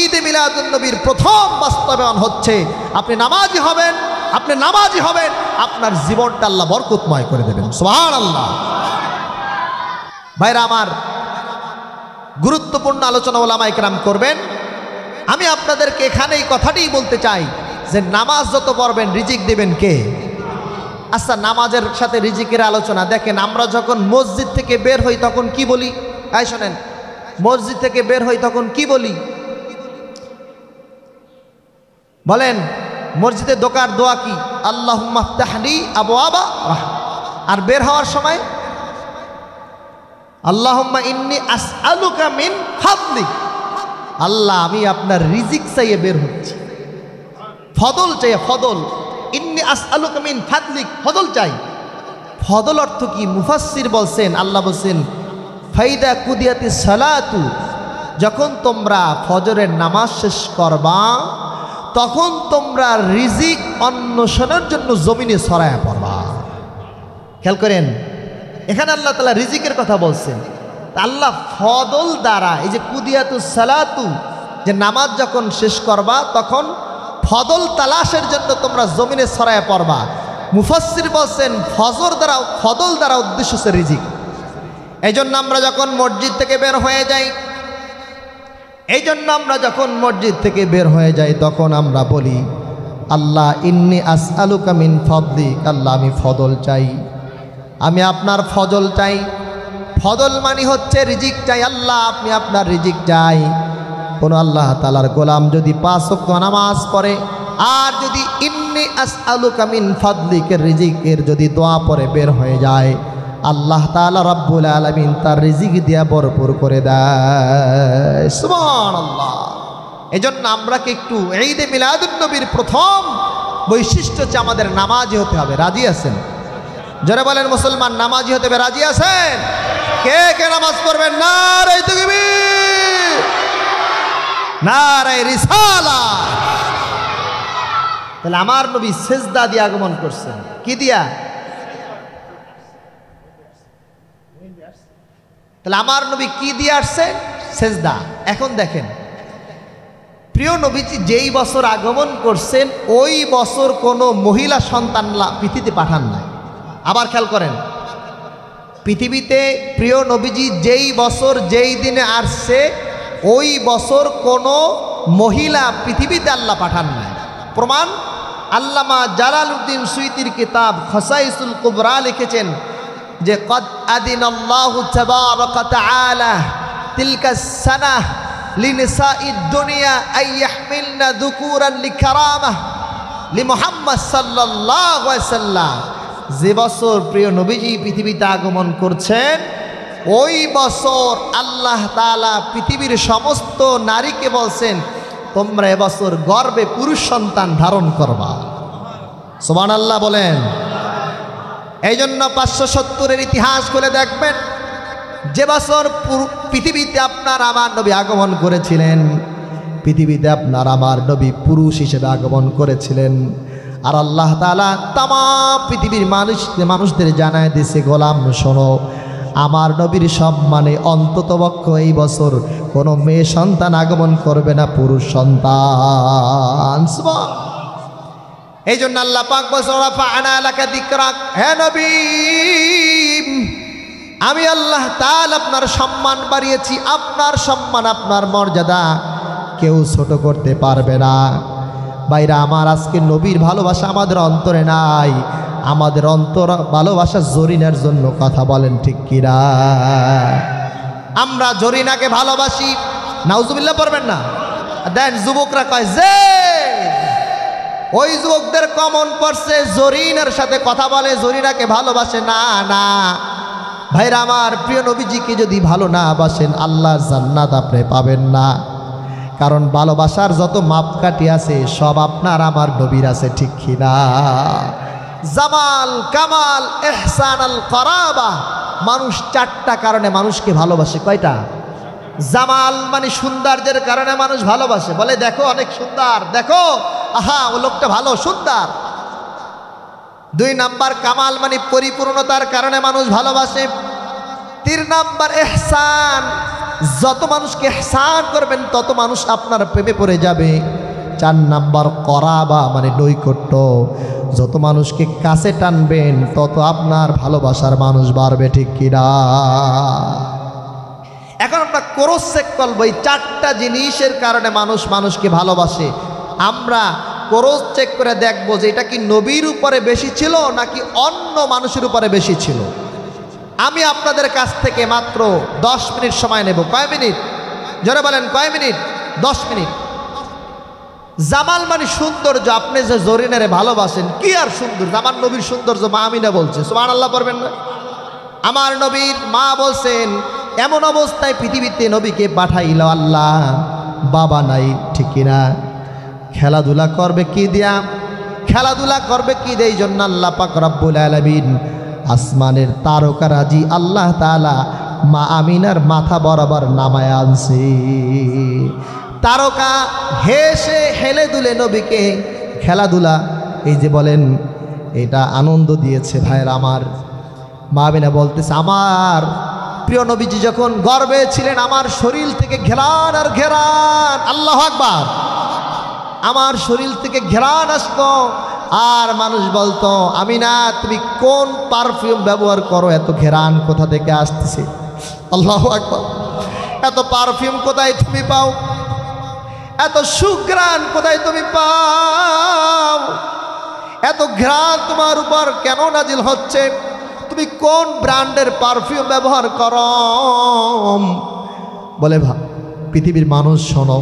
ঈদে মিলাদুন নবীর প্রথম বাস্তবায়ন হচ্ছে আপনি নামাজি হবেন, আপনি নামাজি হবেন, আপনার জীবনটা আল্লাহ বরকতময় করে দেবেন। সুবহানাল্লাহ। ভাইরা আমার, গুরুত্বপূর্ণ আলোচনা ওলামায়ে কেরাম করবেন। আমি আপনাদেরকে এখানে এই কথাটিই বলতে চাই যে নামাজ যত পড়বেন রিজিক দেবেন কে? আচ্ছা, নামাজের সাথে রিজিকের আলোচনা দেখেন, আমরা যখন মসজিদ থেকে বের হই তখন কি বলি? এই শোনেন, মসজিদ থেকে বের হই তখন কি বলি? বলেন, মসজিদে ঢোকার দোয়া কি? আল্লাহুম্মা ফতাহলি আবওয়াবা রাহমাত। আর বের হওয়ার সময় আল্লাহুম্মা ইন্নী আসআলুকা মিন ফাদলিক, আল্লাহ আমি আপনার রিজিক চাইয়ে বের হচ্ছি, ফদল চাই। ফদল, ইন্নী আসআলুকা মিন ফাদলিক, ফদল চাই। ফদল অর্থ কি? মুফাসসির বলছেন, আল্লাহ বলছেন ফাইদা কুদিয়াতিস সালাতু, যখন তোমরা ফজরের নামাজ শেষ করবা তখন তোমরা রিজিক অন্বেষণের জন্য জমিনে ছড়ায়া পড়বা। খেয়াল করেন, এখানে আল্লাহ তাআলা রিজিকের কথা বলছেন। আল্লাহ ফদল দ্বারা, এই যে কুদিয়াতুস সালাতু, যে নামাজ যখন শেষ করবা তখন ফদল তালাশের জন্য তোমরা জমিনে ছড়ায়া পড়বা। মুফাসসির বলছেন ফজর দ্বারা, ফদল দ্বারা উদ্দেশ্য হচ্ছে রিজিক। এই জন্য আমরা যখন মসজিদ থেকে বের হয়ে যাই, তখন আমরা বলি আল্লাহ ইন্নী আসআলুকা মিন ফাদলিক, আল্লাহ আমি ফদল চাই, আমি আপনার ফজল চাই। ফদল মানে হচ্ছে রিজিক চাই, আল্লাহ আপনি আপনার রিজিক চাই। কোন আল্লাহ তাআলার গোলাম যদি 5 ওয়াক্ত নামাজ পড়ে আর যদি ইন্নী আসআলুকা মিন ফাদলিকের রিজিকের যদি দোয়া পড়ে বের হয়ে যায়, আল্লাহ তাআলা রব্বুল আলামিন তার রিজিক দিয়া ভরপুর করে দেয়। সুবহানাল্লাহ। এজন্য আমরা কি একটু ঈদে মিলাদুন নবীর প্রথম বৈশিষ্ট্য হচ্ছে আমাদের নামাজি হতে হবে। রাজি আছেন? যারা বলেন মুসলমান নামাজি হতে হবে, রাজি আছেন? কে কে নামাজ পড়বেন? নারে তাকবীর, নারে রিসালাত। তাহলে আমার নবী সেজদা দিয়ে আগমন করছেন। কি দিয়া? তাহলে আমার নবী কি দিয়ে আসছে? সেজদা। এখন দেখেন, প্রিয় নবীজি যেই বছর আগমন করছেন ওই বছর কোনো মহিলা সন্তান পৃথিবীতে পাঠান নাই। আবার খেয়াল করেন, পৃথিবীতে প্রিয় নবীজি যেই বছর যেই দিনে আসছে ওই বছর কোনো মহিলা পৃথিবীতে আল্লাহ পাঠান নাই। প্রমাণ আল্লামা জালালউদ্দিন সুয়ুতির কিতাব খসাইসুল কুবরা লিখেছেন যে কদ আদিনাল্লাহু তাবারাকা তাআলা তিলকা সানাহ লিনিসাইদ দুনিয়া আইয়াহমিলনা যুকুরান লিকারামাহ লিমুহাম্মদ সাল্লাল্লাহু আলাইহি ওয়াসাল্লাম। যে বছর প্রিয় নবীজি পৃথিবীতে আগমন করছেন ওই বছর আল্লাহ তাআলা পৃথিবীর সমস্ত নারীকে বলছেন তোমরা এবছর গর্ভে পুরুষ সন্তান ধারণ করবা। সুবহানাল্লাহ বলেন। এই জন্য 570-এর ইতিহাস খুলে দেখবেন যে বছর পৃথিবীতে আপনার আমার নবী আগমন করেছিলেন, পৃথিবীতে আপনার আমার নবী পুরুষ হিসেবে আগমন করেছিলেন। আর আল্লাহ তাআলা তামাম পৃথিবীর মানুষদের জানায় দিয়েছে গোলাম শোনো, আমার নবীর সম্মানে অন্ততপক্ষ এই বছর কোনো মেয়ে সন্তান আগমন করবে না, পুরুষ সন্তান। এই জন্য আল্লাহ পাক বলেন রাফা'না লাকা যিকরাক, হে নবী আমি আল্লাহ তাআলা আপনার সম্মান বাড়িয়েছি। আপনার সম্মান আপনার মর্যাদা কেউ ছোট করতে পারবে না। ভাইরা আমার, আজকে নবীর ভালোবাসা আমাদের অন্তরে নাই, আমাদের অন্তর ভালোবাসা জরিনার জন্য। কথা বলেন ঠিক কিনা? আমরা জরিনাকে ভালোবাসি, নাউজুবিল্লাহ পড়বেন না। দেন যুবকরা কয় যে ওই যুবকদের কমন পড়ছে জরিনার সাথে কথা বলে, জরিনাকে ভালোবাসে না। না ভাইরা আমার, প্রিয় নবীজিকে যদি ভালো না বাসেন আল্লাহর জান্নাত আপনি পাবেন না। কারণ ভালোবাসার যত মাপকাঠি আছে সব আপনার আমার নবীর আছে, ঠিক কিনা? জামাল, কামাল, ইহসান, আল করাবা। মানুষ 4টা কারণে মানুষকে ভালোবাসে। কয়টা? জামাল মানে সৌন্দর্যের কারণে মানুষ ভালোবাসে, বলে দেখো অনেক সুন্দর, দেখো আহা ও লোকটা ভালো সুন্দর। 2 নাম্বার কামাল মানে পরিপূর্ণতার কারণে মানুষ ভালোবাসে। 3 নাম্বার ইহসান, যত মানুষকে ইহসান করবেন তত মানুষ আপনার প্রেমে পড়ে যাবে। 4 নাম্বার করাবা মানে নৈকট্য, যত মানুষকে কাছে টানবেন তত আপনার ভালোবাসার মানুষ বাড়বে, ঠিক কিনা? এখন আমরা ক্রস চেক করবো এই 4টা জিনিসের কারণে মানুষ মানুষকে ভালোবাসে। আমরা ক্রস চেক করে দেখবো যে এটা কি নবীর উপরে বেশি ছিল নাকি অন্য মানুষের উপরে বেশি ছিল। আমি আপনাদের কাছ থেকে মাত্র 10 মিনিট সময় নেব। কয় মিনিট? জোরে বলেন, কয় মিনিট? 10 মিনিট। জামাল মানে সৌন্দর্য। আপনি যে জরিনারে ভালোবাসেন কি আর সুন্দর, আমার নবীর সৌন্দর্য মা আমিনা বলছে, সুবহানাল্লাহ পড়বেন না? আমার নবীর মা বলছেন এমন অবস্থায় পৃথিবীতে নবীকে পাঠাইল আল্লাহ, বাবা নাই, ঠিক কিনা? খেলাধুলা করবে কি দিয়া? খেলাধুলা করবে কি দিয়ে? এই জন্য আল্লাহ পাক রব্বুল আলামিন আসমানের তারকারাজি আল্লাহ তাআলা মা আমিনার মাথা বরাবর নামায় আনছে। তারকা হেসে হেলে দুলে নবীকে খেলাধুলা এই যে বলেন এটা আনন্দ দিয়েছে। ভাইয়ের আমার, মা আমিনা বলতেছে আমার প্রিয় নবীজি যখন গর্ভে ছিলেন আমার শরীর থেকে ঘেরান আর ঘেরান, আল্লাহু আকবার, আমার শরীর থেকে ঘেরান আসতো। আর মানুষ বলতো আমিনা তুমি কোন পারফিউম ব্যবহার করো, এত ঘেরান কোথা থেকে আসতেছে? আল্লাহু আকবার, এত পারফিউম কোথায় তুমি পাও? এত সুঘ্রাণ কোথায় তুমি পাও? এত ঘ্রাণ তোমার উপর কেন নাজিল হচ্ছে? তুমি কোন ব্র্যান্ডের পারফিউম ব্যবহার করো? বলে পৃথিবীর মানুষ শোনো,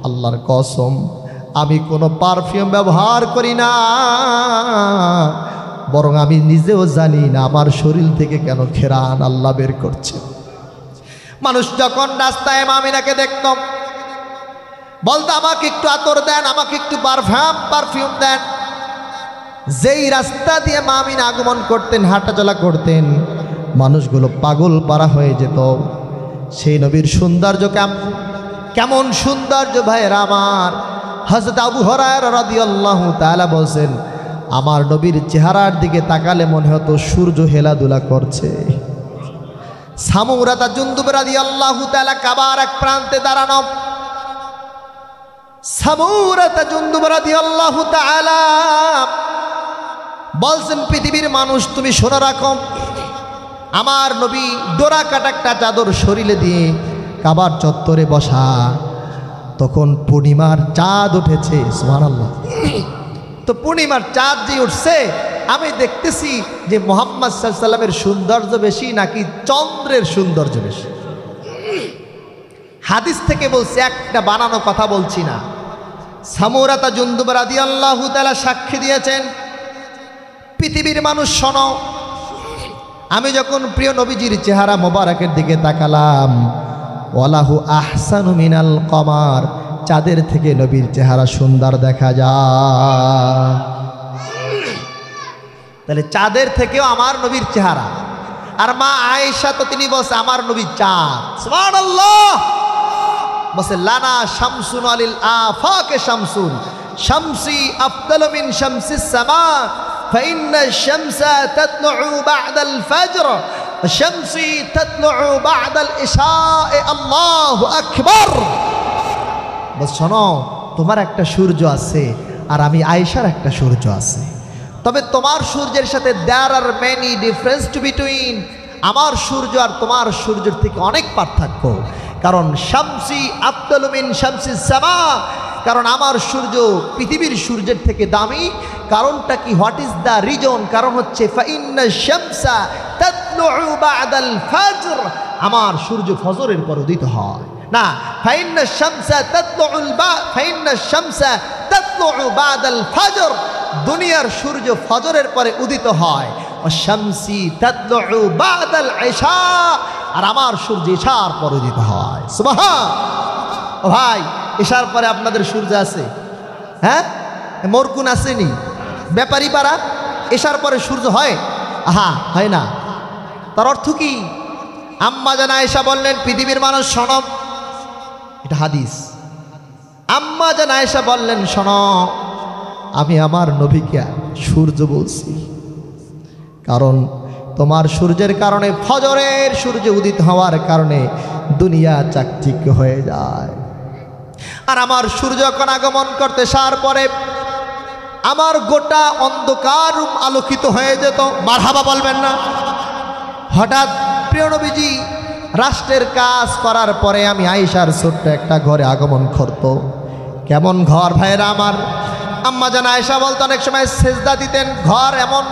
আল্লাহর কসম আমি কোনো পারফিউম ব্যবহার করি না, বরং আমি নিজেও জানি না আমার শরীর থেকে কেন ঘেরান আল্লাহ বের করছে। মানুষ যখন রাস্তায় আমিনাকে দেখতাম বলতো আমাকে একটু আতর দেন, আমাকে একটু পারফিউম দেন। যেই রাস্তা দিয়ে মা আমিনা আগমন করতেন, হাঁটাচলা করতেন, মানুষগুলো পাগল পারা হয়ে যেত। সেই নবীর সৌন্দর্য কেমন সৌন্দর্য ভাইয়েরা আমার। হযরত আবু হুরায়রা রাদিয়াল্লাহু তাআলা বলেন আমার নবীর চেহারার দিকে তাকালে মনে হতো সূর্য হেলাদুলা করছে। সামুরাতা জুনদুব রাদিয়াল্লাহু তাআলা কাবার এক প্রান্তে দাঁড়ানো। সামুরাতা জুনদুব রাদিয়াল্লাহু তাআলা বলছেন পৃথিবীর মানুষ তুমি শুনে রাখো, আমার নবী ডোরা কাটা একটা চাদর শরীরে দিয়ে কাবার চত্বরে বসা, তখন পূর্ণিমার চাঁদ উঠেছে, সুবহানাল্লাহ। তো পূর্ণিমার চাঁদ যে উঠছে, আমি দেখতেছি যে মুহাম্মদ সাল্লাল্লাহু আলাইহি ওয়াসাল্লামের সৌন্দর্য বেশি নাকি চন্দ্রের সৌন্দর্য বেশি। হাদিস থেকে বলছি, একটা বানানো কথা বলছি না। সামুরাতা জুনদুব রাদিয়াল্লাহু তাআলা সাক্ষী দিয়েছেন, পৃথিবীর মানুষ শোনো, আমি যখন প্রিয় নবীজির চেহারা মোবারকের দিকে তাকালাম, ওয়ালাহু আহসানু মিনাল কমার, চাঁদের থেকে নবীর চেহারা সুন্দর দেখা যায়। তাহলে চাঁদের থেকেও আমার নবীর চেহারা। আর মা আয়েশা তো তিনি বলছে আমার নবী চাঁদ, সুবহানাল্লাহ। বলছে লানা শামসুন আলিল আফাকে শামসুন, শামসি আফদালু মিন শামসিস সামা, فإن الشمس تطلع بعد الفجر والشمس تطلع بعد العشاء الله أكبر। বস শোনো, তোমার একটা সূর্য আছে আর আমি আয়েশার একটা সূর্য আছে, তবে তোমার সূর্যের সাথে there are many difference to between, আমার সূর্য আর তোমার সূর্যের থেকে অনেক পার্থক্য। কারণ শামসি আফদালু মিন শামসিস সামা, কারণ আমার সূর্য পৃথিবীর সূর্যের থেকে দামি। কারণটা কি? What is the reason? কারণ হচ্ছে ফাইন্না শামসা তাতলুউ বা'দাল ফাজর, আমার সূর্য ফজরের পর উদিত হয় না। ফাইন্না শামসা তাতলুউ বা'দাল ফাজর, দুনিয়ার সূর্য ফজরের পরে উদিত হয়। ও শামসি তাতলুউ বা'দাল ইশা, আর আমার সূর্য ইশার পর উদিত হয়। সুবহান। ও ভাই, ইশার পরে আপনাদের সূর্য আছে? হ্যাঁ, মরকুন আসেনি? ব্যাপারী পাড়া ইশার পরে সূর্য হয়? আহা, হয় না। তার অর্থ কি? আম্মা জান আয়েশা বললেন, পৃথিবীর মানুষ শোনো, এটা হাদিস। আম্মা জান আয়েশা বললেন, শোনো, আমি আমার নবীকে সূর্য বলছি, কারণ তোমার সূর্যের কারণে, ফজরের সূর্য উদিত হওয়ার কারণে দুনিয়া চাকচিক্য হয়ে যায়। আর আমার সূর্য যখন আগমন করতে সার পরে আমার গোটা অন্ধকার রূপ আলোকিত হয়ে যেত। মারহাবা বলবেন না? হঠাৎ প্রিয় নবীজি রাষ্ট্রের কাজ করার পরে আমি আয়েশার ছোট্ট একটা ঘরে আগমন করত। কেমন ঘর ভাইরা আমার? আম্মা জান আয়েশা বলতো অনেক সময় সেজদা দিতেন, ঘর এমন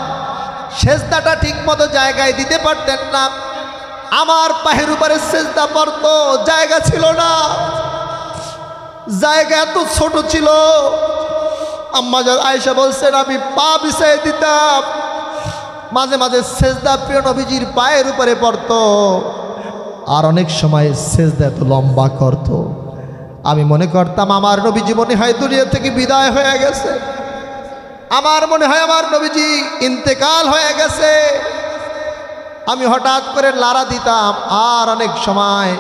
সেজদাটা ঠিক মতো জায়গায় দিতে পারতেন না, আমার পায়ের উপরে সেজদা পড়তো, জায়গা ছিল না, জায়গা এত ছোট ছিল। আম্মা জান আয়েশা বলছেন আমি পা বিছিয়ে দিতাম, মাঝে মাঝে সেজদা প্রিয় নবীজির পায়ের উপরে পড়তো, আর অনেক সময় সেজদা এত লম্বা করত, আমি মনে করতাম আমার নবীজি মনে হয় দুনিয়া থেকে বিদায় হয়ে গেছে, আমার মনে হয় আমার নবীজি ইন্তেকাল হয়ে গেছে। আমি হঠাৎ করে লারা দিতাম, আর অনেক সময়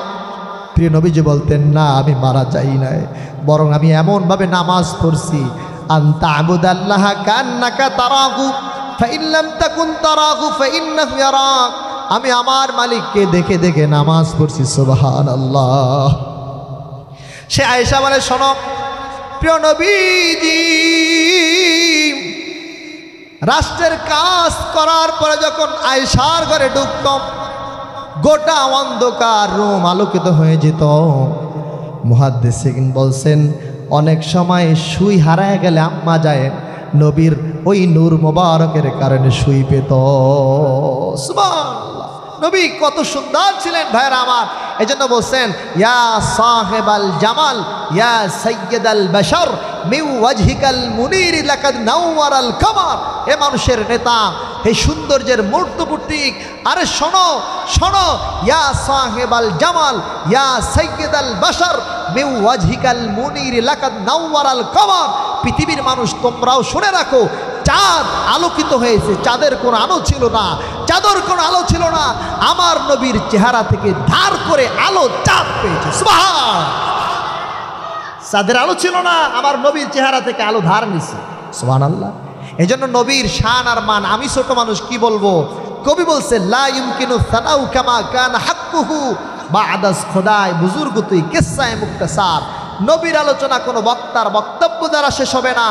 প্রিয় নবীজি বলতেন না আমি মারা যাই নাই, বরং আমি এমনভাবে নামাজ পড়ছি, আনতা আবুদাল্লাহা কান্নাকা তারাহু ফাইন লাম তাকুন তারাহু ফাইন্নাহু ইয়ারাক, আমি আমার মালিককে দেখে দেখে নামাজ পড়ছি। সুবহানাল্লাহ। সে আয়েশা বলে, শোনো প্রিয় নবীজি রাষ্ট্রের কাজ করার পরে যখন আয়েশার ঘরে ঢুকতাম, গোটা অন্ধকার রুম আলোকিত হয়ে যেত। মুহাদ্দিসিন বলছেন অনেক সময় সুই হারায় গেলে আম্মা যায় নবীর ওই নূর মোবারকের কারণে সুই পেত। সুবহানাল্লাহ। নবী কত সুন্দর ছিলেন ভাইরা আমার, এজন্য বলছেন ইয়া সাহেবাল জামাল ইয়া সাইয়্যিদাল বাশার মিন ওয়াজহিকাল মুনির লাকাদ নাওয়ারাল কামার, এ মানুষের নেতা, এই সৌন্দর্যের মূর্ত প্রতীক। আরে শোনো শোনো, ইয়া সাহেবাল জামাল ইয়া সাইয়্যিদাল বাশার মিন ওয়াজহিকাল মুনির লাকাদ নাওয়ারাল কামার, পৃথিবীর মানুষ তোমরাও শুনে রাখো, চাঁদ আলোকিত হয়েছে, চাঁদের কোনো আলো ছিল না, চাঁদের কোনো আলো ছিল না, আমার নবীর চেহারা থেকে ধার করে আলো চাঁদ পেয়েছে। সুবহান। চাঁদের আলো ছিল না, আমার নবীর চেহারা থেকে আলো ধার নিছে। সুবহানাল্লাহ। এজন্য নবীর শান আর মান, আমি ছোট মানুষ কি বলবো, কবি বলছে লা ইমকিনু সানাউ কামা কান হাক্কুহু বা'দাস খোদাই বুজুর্গতুই কিসসায়ে মুক্তাসার। নবীর আলোচনা কোনো বক্তার বক্তব্য দ্বারা শেষ হবে না,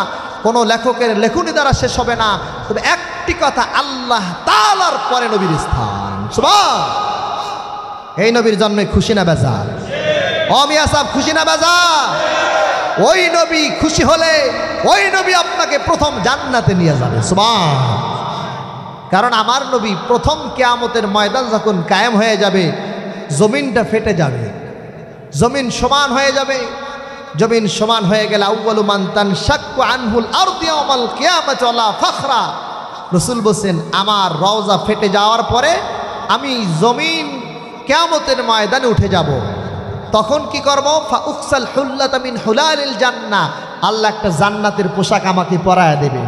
কোনো লেখকের লেখনী দ্বারা শেষ হবে না, তবে একটি কথা, আল্লাহ তাআলার পরে নবীর স্থান। সুবহান। এই নবীর জন্মে খুশি না বেজার? ও মিয়া সাহেব, খুশি না বেজার? ওই নবী খুশি হলে ওই নবী আপনাকে প্রথম জান্নাতে নিয়ে যাবে। সুবহান। কারণ আমার নবী প্রথম কিয়ামতের ময়দান যখন কায়েম হয়ে যাবে, জমিনটা ফেটে যাবে, জমিন সমান হয়ে যাবে। জমিন সমান হয়ে গেলে আউয়ালু মান তানশাক্কু আনহুল আরদু ইয়াওমাল কিয়ামাতি ওয়ালা ফাখরা। রাসূল বলেন আমার রওজা ফেটে যাওয়ার পরে আমি জমিন কিয়ামতের ময়দানে উঠে যাব। তখন কি করব? ফা উকসাল হুল্লাতা মিন হুলালিল জান্নাহ, আল্লাহ একটা জান্নাতের পোশাক আমাকে পরায়া দেবে।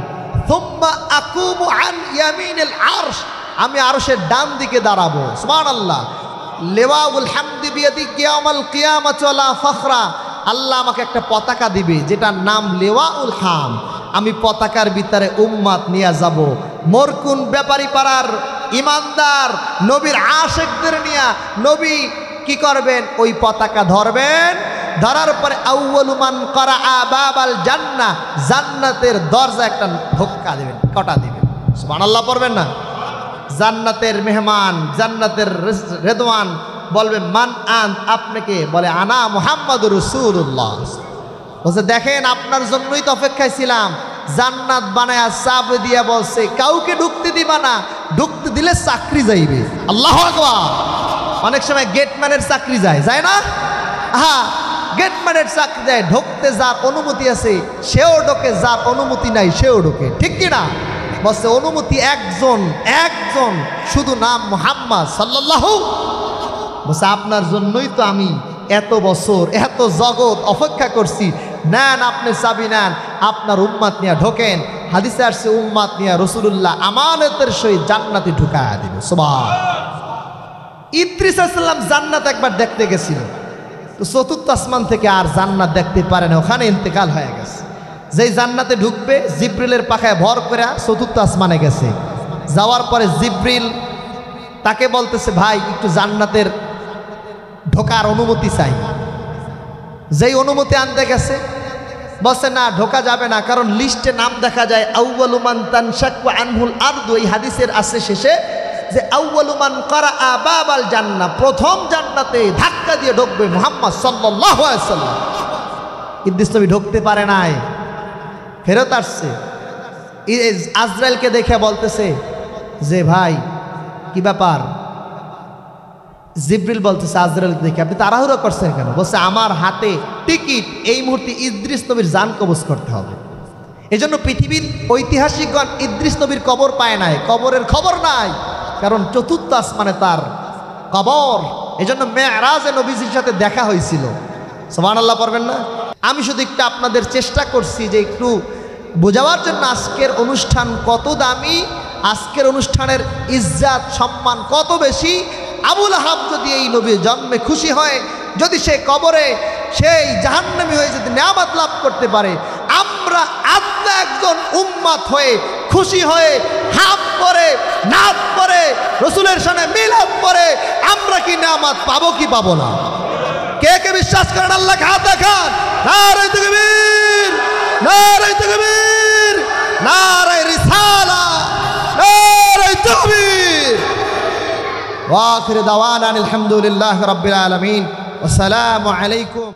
সুম্মা আকুমু আন ইয়ামিনিল আরশ, আমি আরশের ডান দিকে দাঁড়াবো। সুবহানাল্লাহ। লিওয়াউল হামদি বিয়াদি ইয়াওমাল কিয়ামাতি ওয়ালা ফাখরা, আল্লাহ আমাকে একটা পতাকা দিবে যেটার নাম লিওয়াউল হাম। আমি পতাকার ভিতরে উম্মাত নিয়ে যাব। মরকুন ব্যাপারী পাড়ার ইমানদার নবীর আশিকদের নিয়ে নবী কি করবেন? ওই পতাকা ধরবেন। ধরার পরে আউয়ালু মান করাআ বাবাল জান্নাহ, জান্নাতের দরজা একটা ধাক্কা দিবেন, কটা দিবেন। সুবহানাল্লাহ পড়বেন না? জান্নাতের মেহমান, জান্নাতের রেদওয়ান বলবে মান আন, আপনাকে বলে আনা মুহাম্মাদুর রাসূলুল্লাহ। বলছে দেখেন আপনার জন্যই তো অপেক্ষায় ছিলাম। জান্নাত বানায়া চাপ দিয়া বলছে কাউকে ঢুকতে দিবা না, ঢুকতে দিলে চাকরি যাইবে। আল্লাহু আকবার। অনেক সময় গেটম্যানের চাকরি যায়, যায় না? হ্যাঁ, গেটম্যানের চাকরি যায়। ঢুকতে যার অনুমতি আছে সেও ঢোকে, যার অনুমতি নাই সেও ঢোকে, ঠিক কিনা? বলছে অনুমতি একজন, একজন, শুধু নাম মুহাম্মদ সাল্লাল্লাহু। বলছে আপনার জন্যই তো আমি এত বছর এত জগৎ অপেক্ষা করছি। নেন আপনি চাবি নেন, আপনার উম্মাত নিয়ে ঢোকেন। হাদিসে আসছে উম্মাত নিয়ে রাসূলুল্লাহ আমানতের সহিত জান্নাতে ঢুকায়া দিবে। সুবহান। ইদ্রিস আলাইহিস সালাম জান্নাত একবার দেখতে গেছিল, তো চতুর্থ আসমান থেকে আর জান্নাত দেখতে পারে না, ওখানে ইন্তেকাল হয়ে গেছে। যেই জান্নাতে ঢুকবে জিব্রিলের পাখায় ভর করে চতুর্থ আসমানে গেছে। যাওয়ার পরে জিব্রিল তাকে বলতেছে ভাই একটু জান্নাতের ঢোকার অনুমতি চাই। যেই অনুমতি আনতে গেছে বলছে না ঢোকা যাবে না, কারণ লিস্টে নাম দেখা যায় আউয়ালু মান তানশাক্কু আনহুল আরদু। এই হাদিসের আছে শেষে যে আউয়ালু মান করাআ বাবাল জান্নাহ, প্রথম জান্নাতে ধাক্কা দিয়ে ঢুকবে মুহাম্মদ সাল্লাল্লাহু আলাইহি ওয়াসাল্লাম। ইদ্রিস নবী ঢুকতে পারে নাই, ফেরত আসছে। আজরাইলকে দেখে বলতেছে যে ভাই কি ব্যাপার? জিব্রিল বলতেছে আজরাইল দেখে আপনি তাড়াহুড়ো করছেন কেন? বলছে আমার হাতে টিকিট, এই মুহূর্তে ইদ্রিস নবীর জান কবজ করতে হবে। এজন্য পৃথিবীর ঐতিহাসিকগণ ইদ্রিস নবীর কবর পায় নাই, কবরের খবর নাই, কারণ চতুর্থ আসমানে তার কবর। এজন্য মেরাজে নবীজির সাথে দেখা হয়েছিল। সুবহানাল্লাহ পড়বেন না? আমি শুধু একটু আপনাদের চেষ্টা করছি যে একটু বোঝাবার জন্য আজকের অনুষ্ঠান কত দামি, আজকের অনুষ্ঠানের ইজ্জত সম্মান কত বেশি। আবুল আহাব যদি এই নবীর জন্মে খুশি হয়, যদি সে কবরে সেই জাহান্নামী হয়ে যদি নিয়ামত লাভ করতে পারে, আমরা আদনা একজন উম্মত হয়ে খুশি হয়ে হাফ করে নাত করে রসুলের সামনে মিলাদ করে আমরা কি নিয়ামত পাবো কি পাবো না? কে কে বিশ্বাস করেন? আল্লাহ হাত দেখান। নারে তাকবীর, নারে তাকবীর, নারে রিসালা, নারে তাকবীর। ওয়া আখির দাওয়ানা আলহামদুলিল্লাহি রাব্বিল আলামিন। আসসালামু আলাইকুম।